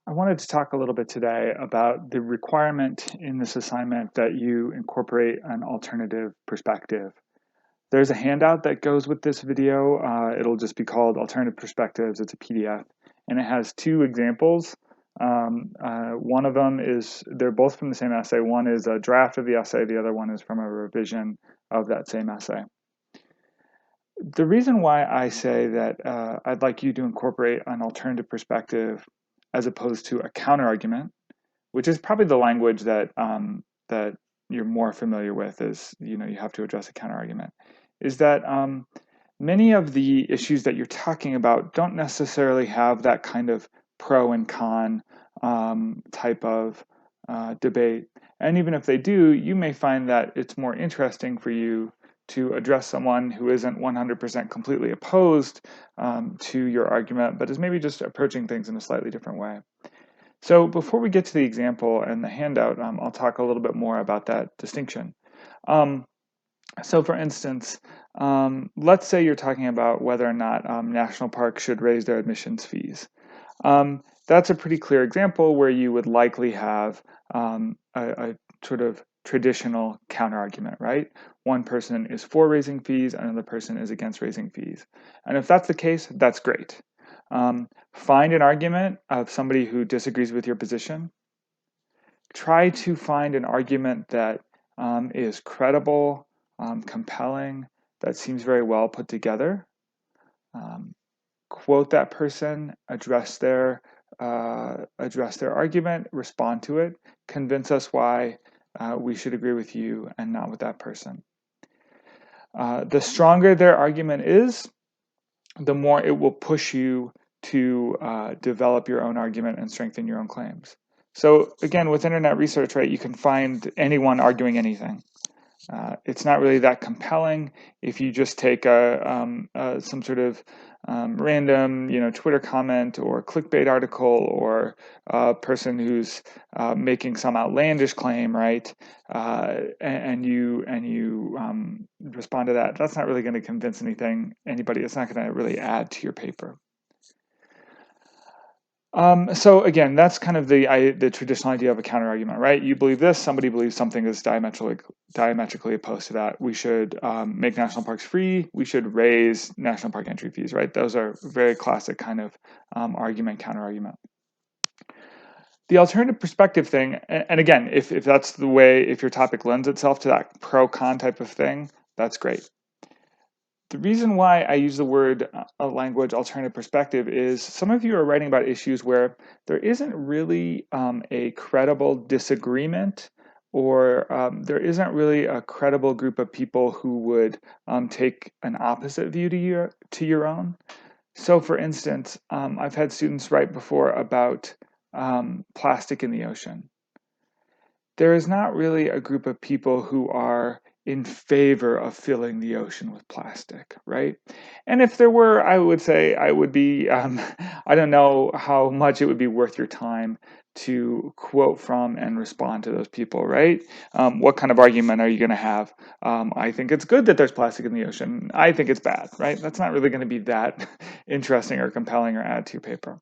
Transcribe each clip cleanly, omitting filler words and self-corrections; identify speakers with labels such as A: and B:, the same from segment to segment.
A: I wanted to talk a little bit today about the requirement in this assignment that you incorporate an alternative perspective. There's a handout that goes with this video. It'll just be called Alternative Perspectives. It's a PDF, and it has two examples. One of them they're both from the same essay. One is a draft of the essay. The other one is from a revision of that same essay. The reason why I say that I'd like you to incorporate an alternative perspective as opposed to a counterargument, which is probably the language that you're more familiar with, is you have to address a counterargument, is that many of the issues that you're talking about don't necessarily have that kind of pro and con type of debate. And even if they do, you may find that it's more interesting for you to address someone who isn't 100% completely opposed to your argument, but is maybe just approaching things in a slightly different way. So before we get to the example and the handout, I'll talk a little bit more about that distinction. So for instance, let's say you're talking about whether or not national parks should raise their admissions fees. That's a pretty clear example where you would likely have a sort of traditional counterargument, right? One person is for raising fees, another person is against raising fees. And if that's the case, that's great. Find an argument of somebody who disagrees with your position. Try to find an argument that is credible, compelling, that seems very well put together. Quote that person, address their argument, respond to it, convince us why we should agree with you and not with that person. The stronger their argument is, the more it will push you to develop your own argument and strengthen your own claims. So again, with internet research, right, you can find anyone arguing anything. It's not really that compelling if you just take some sort of random, Twitter comment or clickbait article or a person who's making some outlandish claim, right? And you respond to that. That's not really going to convince anybody. It's not going to really add to your paper. So again, that's kind of the traditional idea of a counterargument, right? You believe this, somebody believes something is diametrically opposed to that. We should make national parks free. We should raise national park entry fees, right? Those are very classic kind of argument, counterargument. The alternative perspective thing, and again, if that's the way, if your topic lends itself to that pro-con type of thing, that's great. The reason why I use the word language alternative perspective is some of you are writing about issues where there isn't really a credible disagreement, or there isn't really a credible group of people who would take an opposite view to your own. So for instance, I've had students write before about plastic in the ocean. There is not really a group of people who are in favor of filling the ocean with plastic, right? And if there were, I would say I would be, I don't know how much it would be worth your time to quote from and respond to those people, right? What kind of argument are you going to have? I think it's good that there's plastic in the ocean. I think it's bad, right? That's not really going to be that interesting or compelling or add to your paper.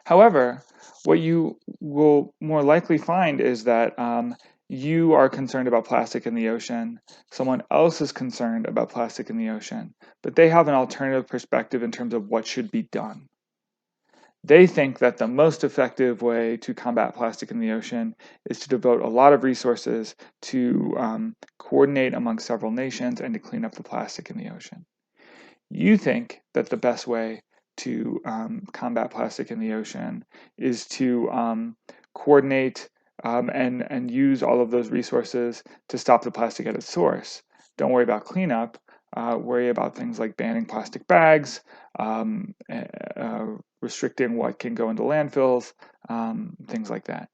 A: However, what you will more likely find is that you are concerned about plastic in the ocean, someone else is concerned about plastic in the ocean, but they have an alternative perspective in terms of what should be done. They think that the most effective way to combat plastic in the ocean is to devote a lot of resources to coordinate among several nations and to clean up the plastic in the ocean. You think that the best way to combat plastic in the ocean is to coordinate and use all of those resources to stop the plastic at its source. Don't worry about cleanup. Worry about things like banning plastic bags, restricting what can go into landfills, things like that.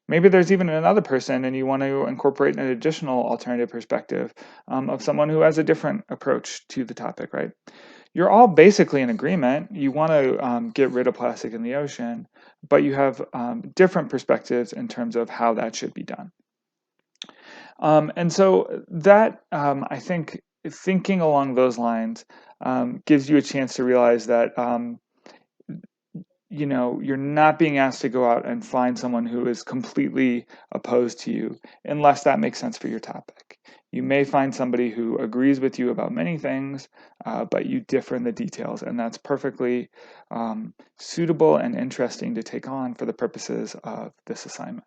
A: Maybe there's even another person and you want to incorporate an additional alternative perspective of someone who has a different approach to the topic, right? You're all basically in agreement. You want to get rid of plastic in the ocean, but you have different perspectives in terms of how that should be done. And so that, I think, thinking along those lines gives you a chance to realize that you're not being asked to go out and find someone who is completely opposed to you unless that makes sense for your topic. You may find somebody who agrees with you about many things, but you differ in the details, and that's perfectly suitable and interesting to take on for the purposes of this assignment.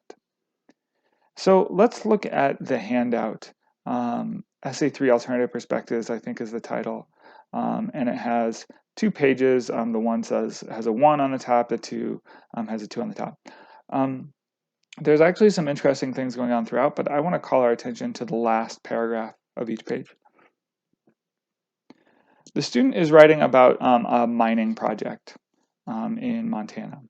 A: So let's look at the handout. Essay 3 Alternative Perspectives, I think, is the title, and it has 2 pages. The one has a 1 on the top, the 2 has a 2 on the top. There's actually some interesting things going on throughout, but I want to call our attention to the last paragraph of each page. The student is writing about a mining project in Montana,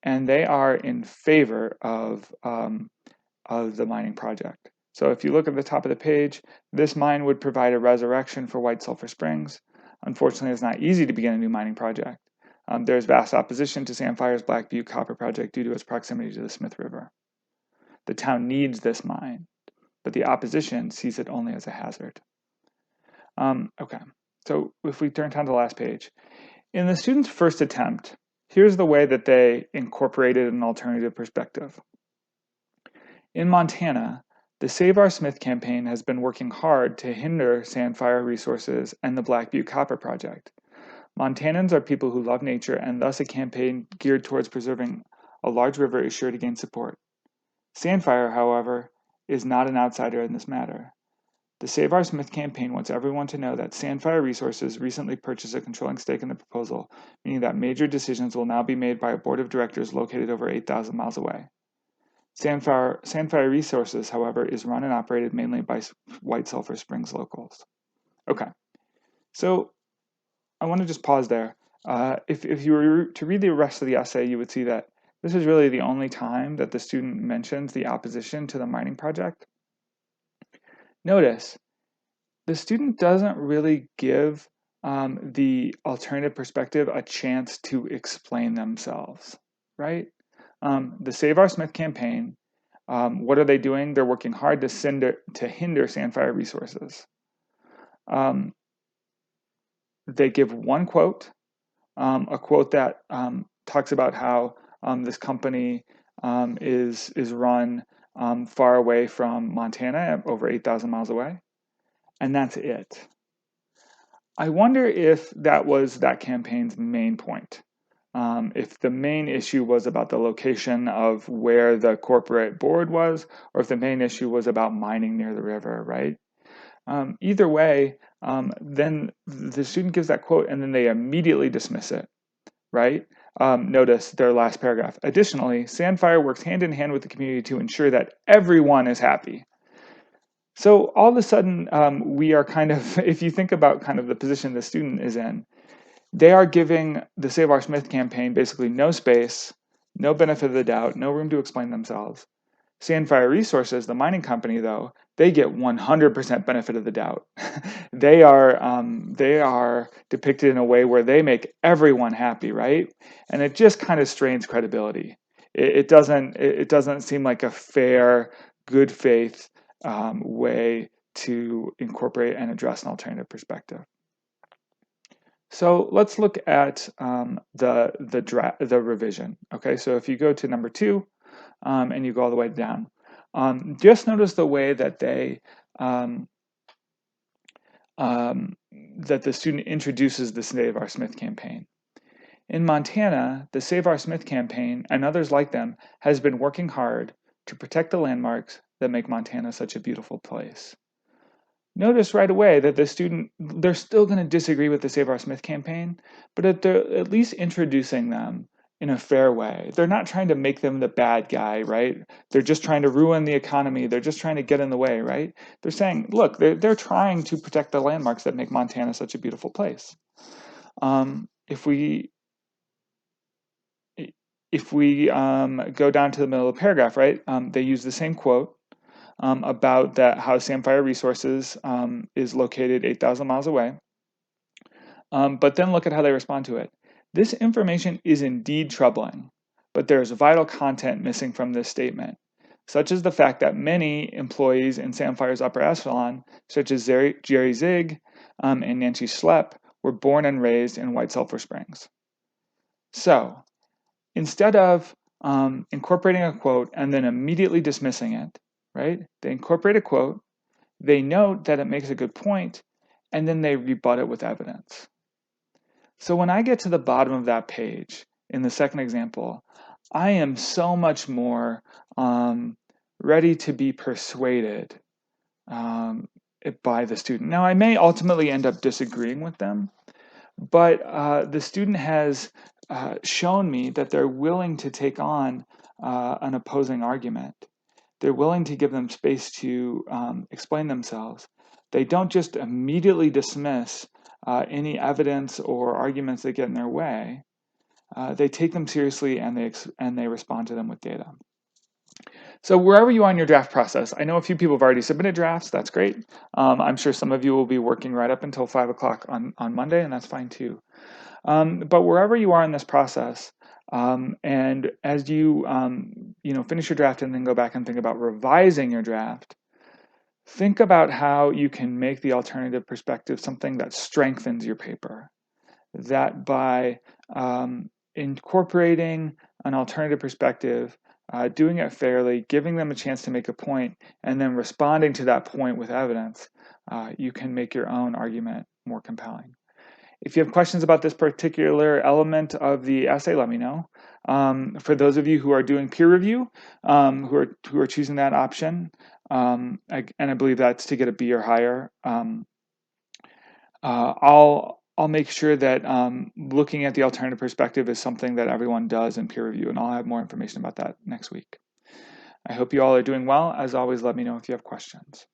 A: and they are in favor of the mining project. So if you look at the top of the page, this mine would provide a resurrection for White Sulphur Springs. Unfortunately, it's not easy to begin a new mining project. There's vast opposition to Sandfire's Black Butte Copper Project due to its proximity to the Smith River. The town needs this mine, but the opposition sees it only as a hazard. Okay, so if we turn down to the last page. In the student's first attempt, here's the way that they incorporated an alternative perspective. In Montana, the Save Our Smith campaign has been working hard to hinder Sandfire Resources and the Black Butte Copper Project. Montanans are people who love nature, and thus a campaign geared towards preserving a large river is sure to gain support. Sandfire, however, is not an outsider in this matter. The Save Our Smith campaign wants everyone to know that Sandfire Resources recently purchased a controlling stake in the proposal, meaning that major decisions will now be made by a board of directors located over 8,000 miles away. Sandfire Resources, however, is run and operated mainly by White Sulphur Springs locals. Okay, so I want to just pause there. If you were to read the rest of the essay, you would see that this is really the only time that the student mentions the opposition to the mining project. Notice, the student doesn't really give the alternative perspective a chance to explain themselves, right? The Save Our Smith campaign, what are they doing? They're working hard to hinder Sandfire Resources. They give one quote, a quote that talks about how this company is run far away from Montana, over 8,000 miles away, and that's it. I wonder if that was that campaign's main point. If the main issue was about the location of where the corporate board was, or if the main issue was about mining near the river, right? Either way, then the student gives that quote and then they immediately dismiss it, right? Notice their last paragraph. Additionally, Sandfire works hand in hand with the community to ensure that everyone is happy. So all of a sudden, we are kind of, if you think about kind of the position the student is in, they are giving the Save Our Smith campaign basically no space, no benefit of the doubt, no room to explain themselves. Sandfire Resources, the mining company, though, they get 100% benefit of the doubt. They are depicted in a way where they make everyone happy, right? And it just kind of strains credibility. It doesn't seem like a fair, good faith way to incorporate and address an alternative perspective. So let's look at the revision. Okay, so if you go to number 2 and you go all the way down, just notice the way that that the student introduces the Save Our Smith campaign. In Montana, the Save Our Smith campaign and others like them has been working hard to protect the landmarks that make Montana such a beautiful place. Notice right away that they're still going to disagree with the Save Our Smith campaign, but they're at least introducing them in a fair way. They're not trying to make them the bad guy, right? They're just trying to ruin the economy. They're just trying to get in the way, right? They're saying, look, they're trying to protect the landmarks that make Montana such a beautiful place. If we go down to the middle of the paragraph, right, they use the same quote about that how Sandfire Resources is located 8,000 miles away. But then look at how they respond to it. This information is indeed troubling, but there's vital content missing from this statement, such as the fact that many employees in Sandfire's upper echelon, such as Jerry Zig and Nancy Schlepp, were born and raised in White Sulphur Springs. So, instead of incorporating a quote and then immediately dismissing it, right? They incorporate a quote, they note that it makes a good point, and then they rebut it with evidence. So when I get to the bottom of that page, in the second example, I am so much more ready to be persuaded by the student. Now, I may ultimately end up disagreeing with them, but the student has shown me that they're willing to take on an opposing argument. They're willing to give them space to explain themselves. They don't just immediately dismiss any evidence or arguments that get in their way. They take them seriously and they respond to them with data. So wherever you are in your draft process, I know a few people have already submitted drafts. That's great. I'm sure some of you will be working right up until 5 o'clock on Monday, and that's fine too. But wherever you are in this process, and as you finish your draft and then go back and think about revising your draft, think about how you can make the alternative perspective something that strengthens your paper. That by incorporating an alternative perspective, doing it fairly, giving them a chance to make a point, and then responding to that point with evidence, you can make your own argument more compelling. If you have questions about this particular element of the essay, let me know. For those of you who are doing peer review, who are choosing that option, and I believe that's to get a B or higher, I'll make sure that looking at the alternative perspective is something that everyone does in peer review, and I'll have more information about that next week. I hope you all are doing well. As always, let me know if you have questions.